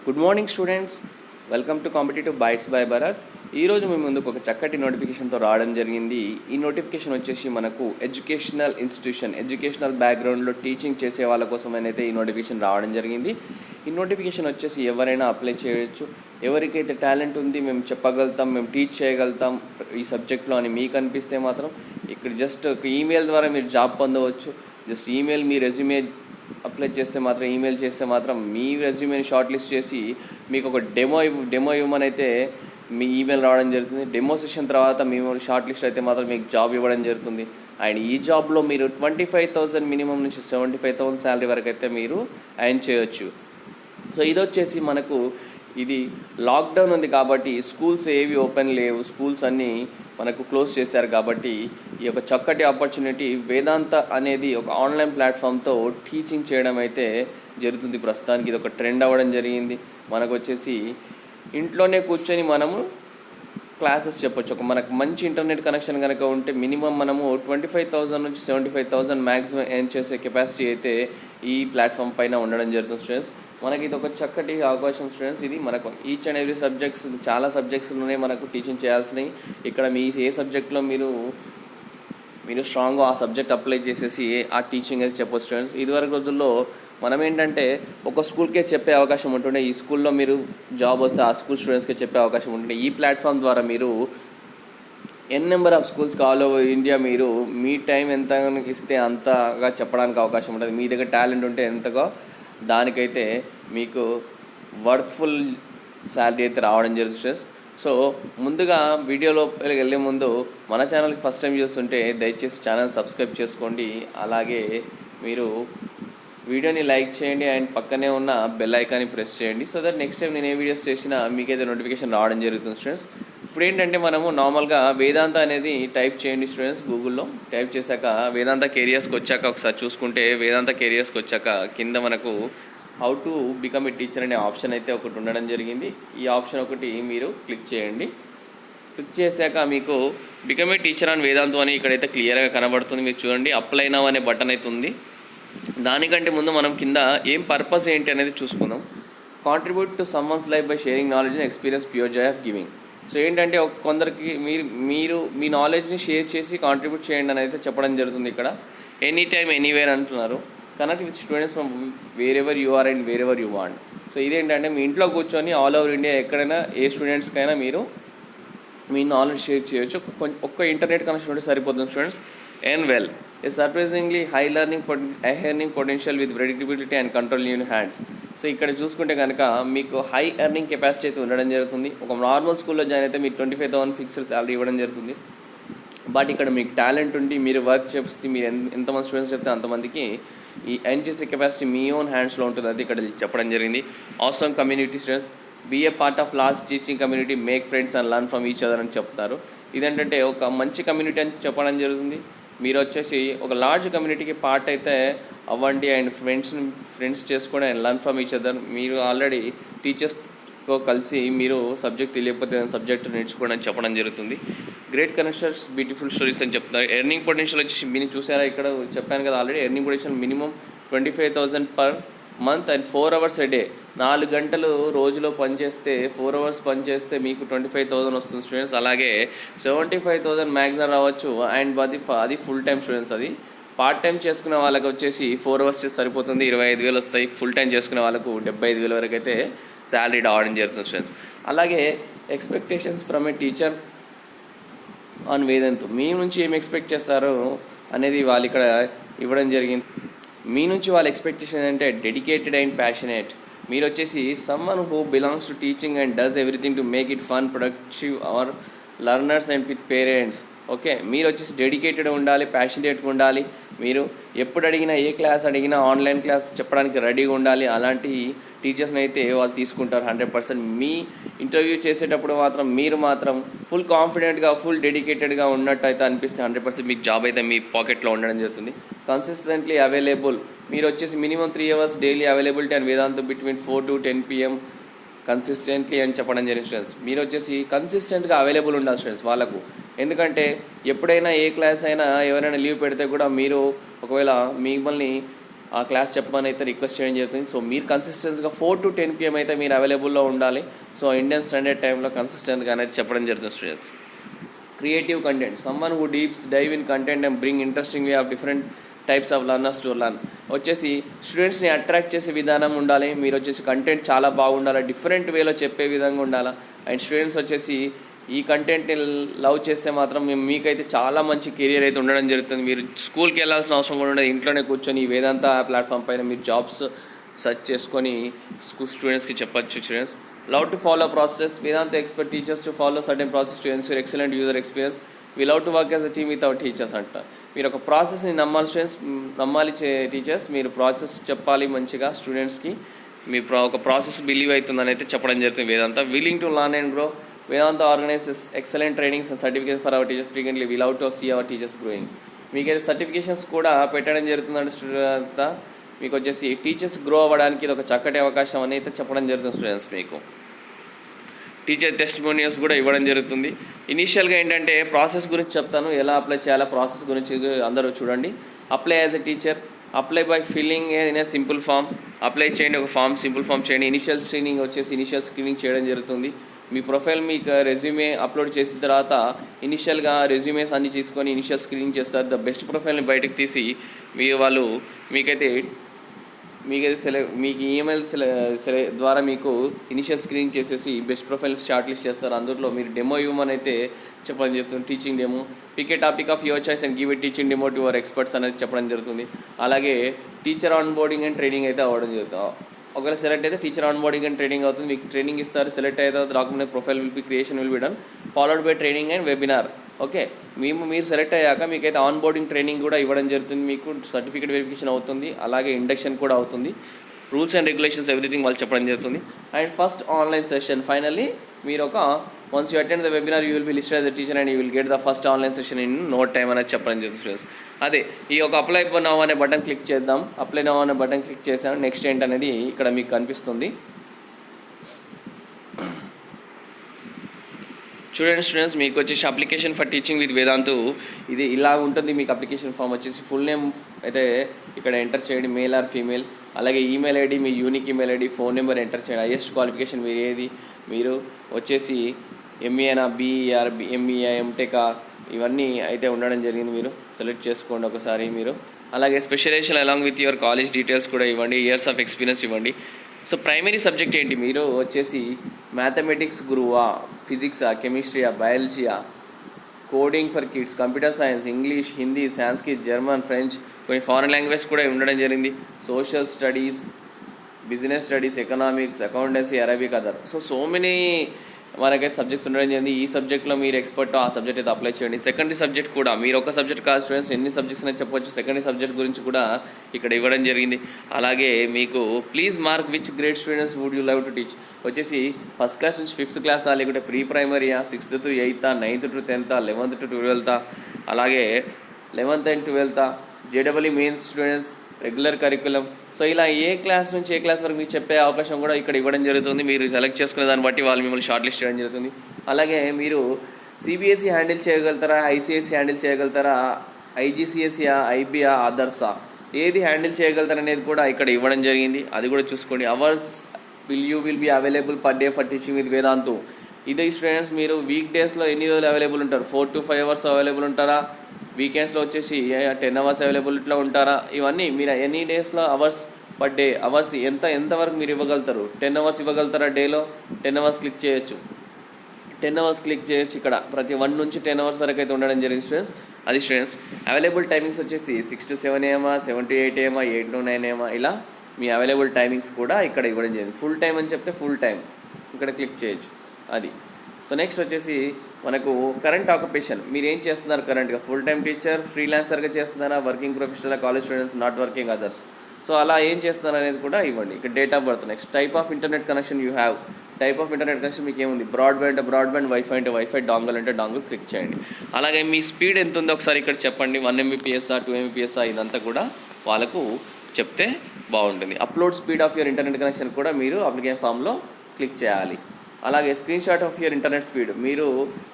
Good morning students, welcome to competitive bytes by Bharat. ఈరోజు మీ ముందుకు ఒక చక్కటి నోటిఫికేషన్తో రావడం జరిగింది. ఈ నోటిఫికేషన్ వచ్చేసి మనకు ఎడ్యుకేషనల్ ఇన్స్టిట్యూషన్, ఎడ్యుకేషనల్ బ్యాక్గ్రౌండ్లో టీచింగ్ చేసే వాళ్ళ కోసమైతే ఈ నోటిఫికేషన్ రావడం జరిగింది. ఈ నోటిఫికేషన్ వచ్చేసి ఎవరైనా అప్లై చేయొచ్చు. ఎవరికైతే టాలెంట్ ఉంది, మేము చెప్పగలుగుతాం, మేము టీచ్ చేయగలుగుతాం ఈ సబ్జెక్ట్లో అని మీకు అనిపిస్తే మాత్రం ఇక్కడ జస్ట్ ఒక ఈమెయిల్ ద్వారా మీరు జాబ్ పొందవచ్చు. జస్ట్ ఈమెయిల్, మీ రెజ్యూమే అప్లై చేస్తే మాత్రం, ఈమెయిల్ చేస్తే మాత్రం మీ రెజ్యూమేని షార్ట్ లిస్ట్ చేసి మీకు ఒక డెమో ఇవ్వమని అయితే మీ ఈమెయిల్ రావడం జరుగుతుంది. డెమో సెషన్ తర్వాత మేము షార్ట్ లిస్ట్ అయితే మాత్రం మీకు జాబ్ ఇవ్వడం జరుగుతుంది. అండ్ ఈ జాబ్లో మీరు 25,000 మినిమం నుంచి 75,000 శాలరీ వరకు అయితే మీరు ఎర్న్ చేయొచ్చు. సో ఇది వచ్చేసి మనకు ఇది లాక్డౌన్ ఉంది కాబట్టి స్కూల్స్ ఏవి ఓపెన్ లేవు, స్కూల్స్ అన్నీ మనకు క్లోజ్ చేశారు కాబట్టి ఈ యొక్క చక్కటి ఆపర్చునిటీ వేదాంత అనేది ఒక ఆన్లైన్ ప్లాట్ఫామ్తో టీచింగ్ చేయడం అయితే జరుగుతుంది. ప్రస్తుతానికి ఇది ఒక ట్రెండ్ అవ్వడం జరిగింది. మనకు వచ్చేసి ఇంట్లోనే కూర్చొని మనము క్లాసెస్ చెప్పొచ్చు. మనకు మంచి ఇంటర్నెట్ కనెక్షన్ కనుక ఉంటే మినిమం మనము 25,000 నుంచి 75,000 మ్యాక్సిమం ఎర్న్ చేసే కెపాసిటీ అయితే ఈ ప్లాట్ఫామ్ పైన ఉండడం జరుగుతుంది. స్టూడెంట్స్, మనకి ఇది ఒక చక్కటి అవకాశం స్టూడెంట్స్. ఇది మనకు ఈచ్ అండ్ ఎవ్రీ సబ్జెక్ట్స్, చాలా సబ్జెక్ట్స్లోనే మనకు టీచింగ్ చేయాల్సినవి. ఇక్కడ మీ ఏ సబ్జెక్ట్లో మీరు స్ట్రాంగ్గా ఆ సబ్జెక్ట్ అప్లై చేసేసి ఆ టీచింగ్ అయితే చెప్పొచ్చు. స్టూడెంట్స్, ఇదివరకు రోజుల్లో మనం ఏంటంటే ఒక స్కూల్కే చెప్పే అవకాశం ఉంటుండే. ఈ స్కూల్లో మీరు జాబ్ వస్తే ఆ స్కూల్ స్టూడెంట్స్కే చెప్పే అవకాశం ఉంటుండే. ఈ ప్లాట్ఫామ్ ద్వారా మీరు నెంబర్ ఆఫ్ స్కూల్స్కి ఆల్ ఓవర్ ఇండియా మీరు మీ టైం ఎంత ఇస్తే అంతగా చెప్పడానికి అవకాశం ఉంటుంది. మీ దగ్గర టాలెంట్ ఉంటే ఎంతగా దానికైతే మీకు వర్త్ఫుల్ శాలరీ అయితే రావడం జరుగుతుంది. సో ముందుగా వీడియోలోకి వెళ్ళే ముందు మన ఛానల్కి ఫస్ట్ టైం చూస్తుంటే దయచేసి ఛానల్ సబ్స్క్రైబ్ చేసుకోండి. అలాగే మీరు వీడియోని లైక్ చేయండి అండ్ పక్కనే ఉన్న బెల్ ఐకాన్ని ప్రెస్ చేయండి. సో దట్ నెక్స్ట్ టైం నేను ఏ వీడియోస్ చేసినా మీకైతే నోటిఫికేషన్ రావడం జరుగుతుంది. స్టూడెంట్స్, ఇప్పుడు ఏంటంటే మనము నార్మల్గా వేదాంత అనేది టైప్ చేయండి స్టూడెంట్స్ గూగుల్లో. టైప్ చేశాక వేదాంత కెరియర్స్కి వచ్చాక ఒకసారి చూసుకుంటే, వేదాంత కెరియర్స్కి వచ్చాక కింద మనకు how to become a teacher అనే ఆప్షన్ అయితే ఒకటి ఉండడం జరిగింది. ఈ ఆప్షన్ ఒకటి మీరు క్లిక్ చేయండి. క్లిక్ చేశాక మీకు బికమ్ ఏ టీచర్ అని వేదాంతం అని ఇక్కడైతే క్లియర్గా కనబడుతుంది. మీరు చూడండి, అప్లై నౌ అనే బటన్ అయితే ఉంది. దానికంటే ముందు మనం కింద ఏం పర్పస్ ఏంటి అనేది చూసుకుందాం. Contribute to someone's life by sharing knowledge and experience, pure Joy of giving. So ఏంటంటే కొందరికి మీరు మీ నాలెడ్జ్ని షేర్ చేసి కాంట్రిబ్యూట్ చేయండి అని అయితే చెప్పడం జరుగుతుంది. ఇక్కడ ఎనీ టైమ్ ఎనీవేర్ అంటున్నారు. Connect with students from wherever you are and wherever you want. So ఇదేంటంటే మీ ఇంట్లో కూర్చొని ఆల్ ఓవర్ ఇండియా ఎక్కడైనా ఏ స్టూడెంట్స్కైనా మీరు మీ నాలెడ్జ్ షేర్ చేయొచ్చు. ఒక్క ఇంటర్నెట్ కనెక్షన్ ఉంటే సరిపోతుంది. Students, earn well, A surprisingly high earning potential with predictability and control in hands. So ఇక్కడ చూసుకుంటే కనుక మీకు హై ఎర్నింగ్ కెపాసిటీ అయితే ఉండడం జరుగుతుంది. ఒక నార్మల్ స్కూల్లో జాయిన్ అయితే మీకు 25,000 ఫిక్స్డ్ శాలరీ ఇవ్వడం జరుగుతుంది. బట్ ఇక్కడ మీకు టాలెంట్ ఉండి మీరు వర్క్ చేస్తే, మీరు ఎంతమంది స్టూడెంట్స్ చెప్తే అంతమందికి ఈ ఎర్న్ చేసే కెపాసిటీ మీ ఓన్ హ్యాండ్స్లో ఉంటుంది. అది ఇక్కడ చెప్పడం జరిగింది. Awesome community students, be a part of large teaching community, make friends and learn from each other అని చెప్తారు. ఇదేంటంటే ఒక మంచి కమ్యూనిటీ అని చెప్పడం జరుగుతుంది. మీరు వచ్చేసి ఒక లార్జ్ కమ్యూనిటీకి పార్ట్ అయితే అవ్వండి అండ్ ఫ్రెండ్స్ చేసుకోండి and learn from each other. మీరు ఆల్రెడీ టీచర్స్తో కలిసి మీరు సబ్జెక్ట్ తెలియకపోతే సబ్జెక్ట్ నేర్చుకోండి అని చెప్పడం జరుగుతుంది. గ్రేట్ కనెక్షన్స్, బ్యూటిఫుల్ స్టోరీస్ అని చెప్తున్నారు. ఎర్నింగ్ పొటెన్షియల్ వచ్చేసి మీరు చూసారా, ఇక్కడ చెప్పాను కదా already. Earning potential minimum 25,000 per month and 4 hours a day. 4 గంటలు రోజులో పనిచేస్తే 4 hours పనిచేస్తే మీకు 25,000 వస్తుంది స్టూడెంట్స్. అలాగే 75,000 మ్యాక్సిమం రావచ్చు. అండ్ అది ఫుల్ టైం స్టూడెంట్స్. అది పార్ట్ టైం చేసుకునే వాళ్ళకి వచ్చేసి 4 hours సరిపోతుంది, 25,000 వస్తాయి. ఫుల్ టైం చేసుకునే వాళ్ళకు 75,000 వరకు అయితే శాలరీ రావడం జరుగుతుంది స్టూడెంట్స్. అలాగే expectations from a teacher on Vedantu. మీ నుంచి ఏం ఎక్స్పెక్ట్ చేస్తారో అనేది వాళ్ళు ఇక్కడ ఇవ్వడం జరిగింది. మీ నుంచి వాళ్ళ ఎక్స్పెక్టేషన్ ఏంటంటే డెడికేటెడ్ అండ్ ప్యాషనేట్. మీరు వచ్చేసి someone who belongs to teaching and does everything to make it fun, productive our learners and with parents. Okay, మీరు వచ్చేసి డెడికేటెడ్ ఉండాలి, ప్యాషనేట్గా ఉండాలి. మీరు ఎప్పుడు అడిగినా, ఏ క్లాస్ అడిగినా ఆన్లైన్ క్లాస్ చెప్పడానికి రెడీగా ఉండాలి. అలాంటి టీచర్స్ని అయితే వాళ్ళు తీసుకుంటారు 100%. మీ ఇంటర్వ్యూ చేసేటప్పుడు మాత్రం మీరు మాత్రం ఫుల్ కాన్ఫిడెంట్గా, ఫుల్ డెడికేటెడ్గా ఉన్నట్టు అయితే అనిపిస్తే 100% మీకు జాబ్ అయితే మీ పాకెట్లో ఉండడం జరుగుతుంది. కన్సిస్టెంట్లీ అవైలబుల్, మీరు వచ్చేసి minimum 3 hours daily availability and Vedanta between 4 to 10 PM consistently అని చెప్పడం జరిగింది స్టూడెంట్స్. మీరు వచ్చేసి కన్సిస్టెంట్గా అవైలబుల్ ఉండాలి స్టూడెంట్స్ వాళ్ళకు. ఎందుకంటే ఎప్పుడైనా ఏ క్లాస్ అయినా ఎవరైనా లీవ్ పెడితే కూడా మీరు ఒకవేళ మిమ్మల్ని ఆ క్లాస్ చెప్పమని అయితే రిక్వెస్ట్ చేయడం జరుగుతుంది. సో మీరు కన్సిస్టెన్స్గా 4 to 10 PM అయితే మీరు అవైలబుల్లో ఉండాలి. సో ఇండియన్ స్టాండర్డ్ టైంలో కన్సిస్టెంట్గా అనేది చెప్పడం జరుగుతుంది students. Creative content, someone who dive in content and bring interesting way of different types of learners to learn. వచ్చేసి స్టూడెంట్స్ని అట్రాక్ట్ చేసే విధానం ఉండాలి. మీరు వచ్చేసి కంటెంట్ చాలా బాగుండాలి, డిఫరెంట్ వేలో చెప్పే విధంగా ఉండాలి. అండ్ స్టూడెంట్స్ వచ్చేసి ఈ కంటెంట్ని లవ్ చేస్తే మాత్రం మీకైతే చాలా మంచి కెరియర్ అయితే ఉండడం జరుగుతుంది. మీరు స్కూల్కి వెళ్ళాల్సిన అవసరం కూడా ఉండదు. ఇంట్లోనే కూర్చొని ఈ వేదాంత ప్లాట్ఫామ్ పైన మీరు జాబ్స్ సెర్చ్ చేసుకొని స్టూడెంట్స్కి చెప్పచ్చు. Students love to follow process. Vedanta expert teachers to follow certain process to ensure excellent user experience. We love to work as a team with our teachers అంట. మీరు ఒక ప్రాసెస్ని నమ్మాలి స్టూడెంట్స్, నమ్మాలి టీచర్స్. మీరు ప్రాసెస్ చెప్పాలి మంచిగా స్టూడెంట్స్కి. మీ ఒక ప్రాసెస్ బిలీవ్ అవుతుందని అయితే చెప్పడం జరుగుతుంది Vedantu. Willing to learn and grow. Vedantu organises excellent trainings and certification for our teachers frequently. We love to see our teachers growing. మీకైతే సర్టిఫికేషన్స్ కూడా పెట్టడం జరుగుతుందండి స్టూడెంట్. మీకు వచ్చేసి టీచర్స్ గ్రో అవ్వడానికి ఇది ఒక చక్కటి అవకాశం అని అయితే చెప్పడం జరుగుతుంది స్టూడెంట్స్. మీకు టీచర్ టెస్టిమోనియల్స్ కూడా ఇవ్వడం జరుగుతుంది. ఇనీషియల్గా ఏంటంటే ప్రాసెస్ గురించి చెప్తాను, ఎలా అప్లై చేయాలో ప్రాసెస్ గురించి అందరూ చూడండి. Apply as a teacher. Apply by filling in a simple form. Apply చేయండి, ఒక ఫామ్ సింపుల్ ఫామ్ చేయండి. ఇనిషియల్ స్క్రీనింగ్ చేయడం జరుగుతుంది. మీ ప్రొఫైల్ మీకు రెజ్యూమే అప్లోడ్ చేసిన తర్వాత ఇనిషియల్గా రెజ్యూమేస్ అన్ని తీసుకొని ఇనిషియల్ స్క్రీనింగ్ చేస్తారు. ద బెస్ట్ ప్రొఫైల్ని బయటకు తీసి వాళ్ళు మీకైతే మీకు ఈమెయిల్ ద్వారా మీకు ఇనిషియల్ స్క్రీనింగ్ చేసేసి బెస్ట్ ప్రొఫైల్ షార్ట్ లిస్ట్ చేస్తారు. అందులో మీరు డెమో ఇవ్వమని అయితే చెప్పడం జరుగుతుంది. Teaching demo. Pick A topic of your choice and give a teaching demo to your experts అనేది చెప్పడం జరుగుతుంది. అలాగే teacher on boarding and training అయితే అవ్వడం జరుగుతుంది. ఒకవేళ సెలెక్ట్ అయితే teacher on boarding and training అవుతుంది. మీకు ట్రైనింగ్ ఇస్తారు. సెలెక్ట్ అయితే document profile will be creation will be done followed by training and webinar. Okay, మీరు సెలెక్ట్ అయ్యాక మీకైతే ఆన్ బోర్డింగ్ ట్రైనింగ్ కూడా ఇవ్వడం జరుగుతుంది. మీకు సర్టిఫికేట్ వెరిఫికేషన్ అవుతుంది, అలాగే ఇండక్షన్ కూడా అవుతుంది. రూల్స్ అండ్ రెగ్యులేషన్స్ ఎవ్రీథింగ్ వాళ్ళు చెప్పడం జరుగుతుంది. And first online session. Finally మీరు once you attend the webinar you will be listed as a teacher and you will get the first online session in no time అనేది చెప్పడం జరుగుతుంది. అదే ఈ apply now అనే బటన్ క్లిక్ చేద్దాం. Apply now అనే button click చేసాం. Next ఏంటనేది ఇక్కడ మీకు కనిపిస్తుంది. స్టూడెంట్స్ మీకు వచ్చేసి application for teaching with Vedantu ఇది ఇలా ఉంటుంది. మీకు అప్లికేషన్ ఫామ్ వచ్చేసి ఫుల్ నేమ్ అయితే ఇక్కడ ఎంటర్ చేయండి, మేల్ ఆర్ ఫీమేల్. అలాగే ఈమెయిల్ ఐడి, మీ unique email ID, phone number enter చేయండి. హైయెస్ట్ క్వాలిఫికేషన్ మీరు వచ్చేసి ఎంఈఏనా, బీఈఆర్, ఎంఈఏ, ఎంటెకా ఇవన్నీ అయితే ఉండడం జరిగింది. మీరు సెలెక్ట్ చేసుకోండి ఒకసారి మీరు. అలాగే specialisation along with your college details కూడా ఇవ్వండి, ఇయర్స్ ఆఫ్ ఎక్స్పీరియన్స్ ఇవ్వండి. సో ప్రైమరీ సబ్జెక్ట్ ఏంటి, మీరు వచ్చేసి మ్యాథమెటిక్స్ గురువా, ఫిజిక్సా, కెమిస్ట్రీయా, బయాలజీయా, coding for kids, computer science, English, Hindi, Sanskrit, German, French, కొన్ని ఫారెన్ లాంగ్వేజ్ కూడా ఉండడం జరిగింది. Social studies, business studies, economics, accountancy, Arabic, other. So many మనకైతే సబ్జెక్ట్స్ ఉండడం జరిగింది. ఈ సబ్జెక్ట్లో మీరు ఎక్స్పర్ట్ ఆ సబ్జెక్ట్ అయితే అప్లై చేయండి. సెకండరీ సబ్జెక్ట్ కూడా మీరు ఒక సబ్జెక్ట్ కాదు స్టూడెంట్స్, ఎన్ని సబ్జెక్ట్స్ అనేది చెప్పవచ్చు. సెకండరీ సబ్జెక్ట్ గురించి కూడా ఇక్కడ ఇవ్వడం జరిగింది. అలాగే మీకు please mark which grade students would you love to teach. వచ్చేసి ఫస్ట్ క్లాస్ నుంచి 5th క్లాసా, లేకుంటే ప్రీ ప్రైమరీయా, 6th to 8th, 9th to 10th, 11th to 12th, అలాగే 11th and 12th, JW mains students, regular curriculum. So ఇలా ఏ class నుంచి ఏ class వరకు మీకు చెప్పే అవకాశం కూడా ఇక్కడ ఇవ్వడం జరుగుతుంది. మీరు సెలెక్ట్ చేసుకునే దాన్ని బట్టి వాళ్ళు మిమ్మల్ని షార్ట్ లిస్ట్ చేయడం జరుగుతుంది. అలాగే మీరు సిబిఎస్ఈ హ్యాండిల్ చేయగలుగుతారా, ఐసిఎస్ఈ హ్యాండిల్ చేయగలుగుతారా, ఐజీసీఎస్ఈయా, ఐబీఆ, అదర్సా, ఏది హ్యాండిల్ చేయగలుగుతారు అనేది కూడా ఇక్కడ ఇవ్వడం జరిగింది. అది కూడా చూసుకోండి. Hours you will be available per day for teaching with Vedantu. ఇదే స్టూడెంట్స్ మీరు వీక్ డేస్లో ఎన్ని రోజులు అవైలబుల్ ఉంటారు, 4 to 5 hours అవైలబుల్ ఉంటారా, వీకెండ్స్లో వచ్చేసి 10 hours అవైలబుల్గా ఉంటారా, ఇవన్నీ మీరు ఎనీ డేస్లో అవర్స్ పర్ డే, అవర్స్ ఎంతవరకు మీరు ఇవ్వగలుగుతారు. 10 hours ఇవ్వగలుగుతారా డేలో, 10 hours క్లిక్ చేయొచ్చు. 10 hours క్లిక్ చేయొచ్చు. ఇక్కడ ప్రతి 1 నుంచి 10 hours వరకు అయితే ఉండడం జరిగింది స్టూడెంట్స్. అది స్టూడెంట్స్ అవైలబుల్ టైమింగ్స్ వచ్చేసి 6 to 7 AM, 7 to 8 AM, 8 to 9 AM, ఇలా మీ అవైలబుల్ టైమింగ్స్ కూడా ఇక్కడ ఇవ్వడం జరిగింది. ఫుల్ టైం అని చెప్తే ఫుల్ టైం ఇక్కడ క్లిక్ చేయొచ్చు. అది సో నెక్స్ట్ వచ్చేసి మనకు కరెంట్ ఆక్యుపేషన్. మీరు ఏం చేస్తున్నారు కరెంట్గా, ఫుల్ టైం టీచర్, ఫ్రీలాన్సర్గా చేస్తున్నారా, working professional, college students, not working, others. So అలా ఏం చేస్తున్నారు అనేది కూడా ఇవ్వండి. ఇక్కడ date of birth. Next type of internet connection you have. Type of internet connection మీకు ఏముంది, బ్రాడ్బ్యాండ్, వైఫై అంటే వైఫై, డాంగల్ అంటే డాంగల్ క్లిక్ చేయండి. అలాగే మీ స్పీడ్ ఎంత ఉందో ఒకసారి ఇక్కడ చెప్పండి. 1 Mbps, 2 Mbps, ఇదంతా కూడా వాళ్ళకు చెప్తే బాగుంటుంది. Upload speed of your internet connection కూడా మీరు అప్లికేషన్ ఫామ్లో క్లిక్ చేయాలి. అలాగే screen shot of your internet speed. మీరు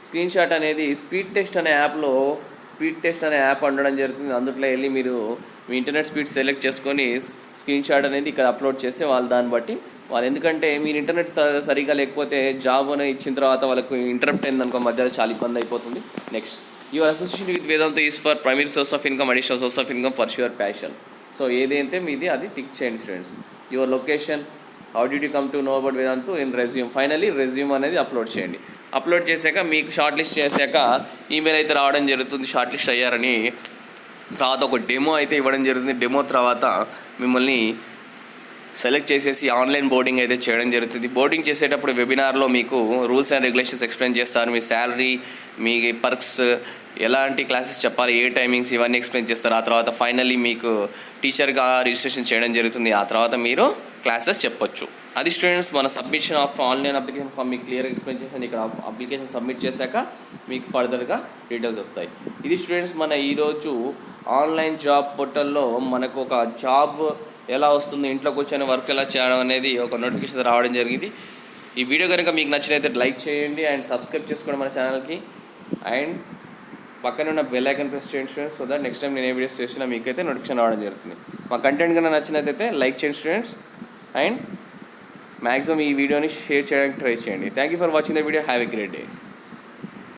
స్క్రీన్ షాట్ అనేది స్పీడ్ టెస్ట్ అనే యాప్లో స్పీడ్ టెస్ట్ అనే యాప్ ఉండడం జరుగుతుంది. అందులో వెళ్ళి మీరు మీ ఇంటర్నెట్ స్పీడ్ సెలెక్ట్ చేసుకొని స్క్రీన్ షాట్ అనేది ఇక్కడ అప్లోడ్ చేస్తే వాళ్ళు దాన్ని బట్టి వాళ్ళు, ఎందుకంటే మీరు ఇంటర్నెట్ సరిగా లేకపోతే జాబ్ అనేది ఇచ్చిన తర్వాత వాళ్ళకు ఇంటరప్ట్ అయిందనుకో మధ్యలో చాలా ఇబ్బంది అయిపోతుంది. Next, your association with Vedanta is for primary source of income, additional source of income for your passion. So ఏదైతే మీది అది టిక్ చేయండి students. Your location, how did you come to know about Vedantu in resume. Finally resume అనేది upload చేయండి. Upload చేశాక మీకు short list చేశాక email అయితే రావడం జరుగుతుంది, షార్ట్ లిస్ట్ అయ్యారని. తర్వాత ఒక డెమో అయితే ఇవ్వడం జరుగుతుంది. డెమో తర్వాత మిమ్మల్ని సెలెక్ట్ చేసేసి ఆన్లైన్ బోర్డింగ్ అయితే చేయడం జరుగుతుంది. బోర్డింగ్ చేసేటప్పుడు వెబినార్లో మీకు రూల్స్ అండ్ రెగ్యులేషన్స్ ఎక్స్ప్లెయిన్ చేస్తారు. మీ శాలరీ, మీ పర్క్స్, ఎలాంటి క్లాసెస్ చెప్పాలి, ఏ టైమింగ్స్, ఇవన్నీ ఎక్స్ప్లెయిన్ చేస్తారు. ఆ తర్వాత ఫైనల్లీ మీకు టీచర్గా రిజిస్ట్రేషన్ చేయడం జరుగుతుంది. ఆ తర్వాత మీరు క్లాసెస్ చెప్పొచ్చు. అది స్టూడెంట్స్ మన submission of online application form మీకు క్లియర్గా ఎక్స్ప్లెయిన్ చేశాను. ఇక్కడ అప్లికేషన్ సబ్మిట్ చేశాక మీకు ఫర్దర్గా డీటెయిల్స్ వస్తాయి. ఇది స్టూడెంట్స్ మన ఈరోజు ఆన్లైన్ జాబ్ పోర్టల్లో మనకు ఒక జాబ్ ఎలా వస్తుంది, ఇంట్లో కూర్చొని వర్క్ ఎలా చేయడం అనేది ఒక నోటిఫికేషన్ రావడం జరిగింది. ఈ వీడియో కనుక మీకు నచ్చినైతే లైక్ చేయండి అండ్ సబ్స్క్రైబ్ చేసుకోండి మన ఛానల్కి. అండ్ పక్కన ఉన్న బెల్ ఐకాన్ ప్రెస్ చేయండి students, so that next time నేను ఏ వీడియోస్ చేసినా మీకైతే నోటిఫికేషన్ రావడం జరుగుతుంది. మా కంటెంట్ కన్నా నచ్చినట్లయితే లైక్ చేయండి స్టూడెంట్స్ అండ్ మ్యాక్సిమం ఈ వీడియోని షేర్ చేయడానికి ట్రై చేయండి. Thank you for watching the video. Have a great day.